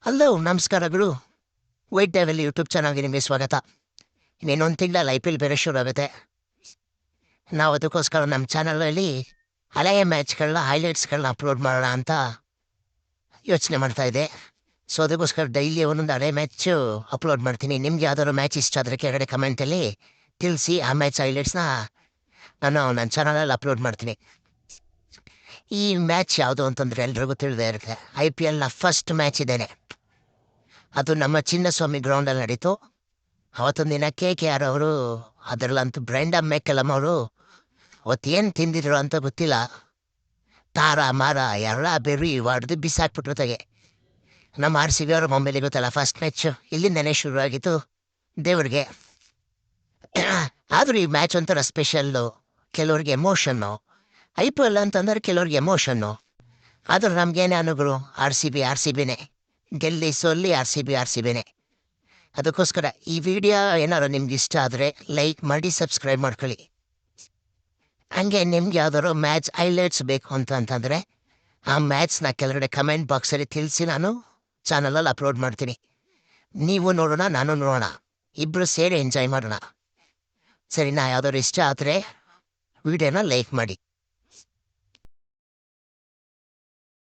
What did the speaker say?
Hello ನಮಸ್ಕಾರಗಳು. White devil YouTube ಚಾನಲ್ಗೆ ನಿಮಗೆ ಸ್ವಾಗತ. ಇನ್ನೇನೊಂದು ತಿಂಗಳಲ್ಲಿ IPL ಬೇರೆ ಶುರು ಆಗುತ್ತೆ. ನಾವು ಅದಕ್ಕೋಸ್ಕರ ನಮ್ಮ ಚಾನಲಲ್ಲಿ ಹಳೆಯ ಮ್ಯಾಚ್ಗಳನ್ನ ಹೈಲೈಟ್ಸ್ಗಳನ್ನ ಅಪ್ಲೋಡ್ ಮಾಡೋಣ ಅಂತ ಯೋಚನೆ ಮಾಡ್ತಾಯಿದ್ದೆ. ಸೊ ಅದಕ್ಕೋಸ್ಕರ ಡೈಲಿ ಒಂದೊಂದು ಹಳೆ ಮ್ಯಾಚು ಅಪ್ಲೋಡ್ ಮಾಡ್ತೀನಿ. ನಿಮ್ಗೆ ಯಾವ್ದಾದ್ರು ಮ್ಯಾಚ್ ಇಷ್ಟ ಆದರೆ ಕೆಳಗಡೆ ಕಮೆಂಟಲ್ಲಿ ತಿಳಿಸಿ. ಆ ಮ್ಯಾಚ್ ಹೈಲೈಟ್ಸ್ನ ನಾನು ನನ್ನ ಚಾನಲಲ್ಲಿ ಅಪ್ಲೋಡ್ ಮಾಡ್ತೀನಿ. ಈ ಮ್ಯಾಚ್ ಯಾವುದು ಅಂತಂದರೆ ಎಲ್ರಿಗೂ ತಿಳಿದೇ ಇರುತ್ತೆ. IPLನ ಫಸ್ಟ್ ಮ್ಯಾಚ್ ಇದ್ದೇನೆ. ಅದು ನಮ್ಮ ಚಿನ್ನಸ್ವಾಮಿ ಗ್ರೌಂಡಲ್ಲಿ ನಡೀತು. ಅವತ್ತೊಂದು ದಿನ KKR ಅವರು, ಅದರಲ್ಲಂತೂ ಬ್ರ್ಯಾಂಡಮ್ ಮೆಕ್ಕಲಮ್ ಅವರು ಅವತ್ತೇನು ತಿಂದಿದ್ರು ಅಂತ ಗೊತ್ತಿಲ್ಲ, ತಾರ ಮಾರ ಎಲ್ಲ ಬೆರ್ರಿ ಹೊಡೆದು ಬಿಸಾಕ್ಬಿಟ್ರು ತೆಗೆ. ನಮ್ಮ RCB ಅವರು ಮುಂಬೈಲಿ ಗೊತ್ತಲ್ಲ, ಫಸ್ಟ್ ಮ್ಯಾಚ್ ಇಲ್ಲಿಂದನೇ ಶುರುವಾಗಿತ್ತು ದೇವ್ರಿಗೆ. ಆದರೂ ಈ ಮ್ಯಾಚ್ ಒಂಥರ ಸ್ಪೆಷಲ್ಲು, ಕೆಲವ್ರಿಗೆ ಎಮೋಷನ್ನು. IPL ಅಂತಂದ್ರೆ ಕೆಲವ್ರಿಗೆ ಎಮೋಷನ್ನು. ಆದರೂ ನಮಗೇನೆ ಅನುಗಳು RCBನೇ ಗೆಲ್ಲಿ ಸೋಲ್ಲಿ RCBನೇ. ಅದಕ್ಕೋಸ್ಕರ ಈ ವಿಡಿಯೋ ಏನಾರು ನಿಮ್ಗೆ ಇಷ್ಟ ಆದರೆ ಲೈಕ್ ಮಾಡಿ, ಸಬ್ಸ್ಕ್ರೈಬ್ ಮಾಡ್ಕೊಳ್ಳಿ. ಹಂಗೆ ನಿಮ್ಗೆ ಯಾವ್ದಾದ್ರು ಮ್ಯಾಚ್ ಹೈಲೈಟ್ಸ್ ಬೇಕು ಅಂತಂದರೆ ಆ ಮ್ಯಾಚ್ನ ಕೆಳಗಡೆ ಕಮೆಂಟ್ ಬಾಕ್ಸಲ್ಲಿ ತಿಳಿಸಿ, ನಾನು ಚಾನಲಲ್ಲಿ ಅಪ್ಲೋಡ್ ಮಾಡ್ತೀನಿ. ನೀವು ನೋಡೋಣ, ನಾನು ನೋಡೋಣ, ಇಬ್ಬರು ಸೇರಿ ಎಂಜಾಯ್ ಮಾಡೋಣ. ಸರಿನಾ? ಯಾವ್ದಾದ್ರು ಇಷ್ಟ ಆದರೆ ವಿಡಿಯೋನ ಲೈಕ್ ಮಾಡಿ.